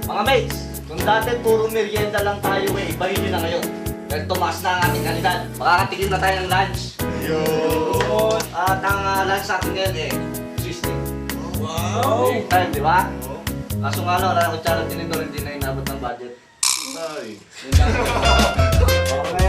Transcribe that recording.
Mga mates, kung dati puro merienda lang tayo ibahin nyo na ngayon. Dahil tumaas na ang ating kalidad. Makakatikim na tayo ng lunch. Yun! At ang lunch natin ngayon twisting. Wow! Big time, di ba? Kaso nga lang, wala na kutsara tinidor, hindi na inabot ng budget. Ay! Yun lang. Okay.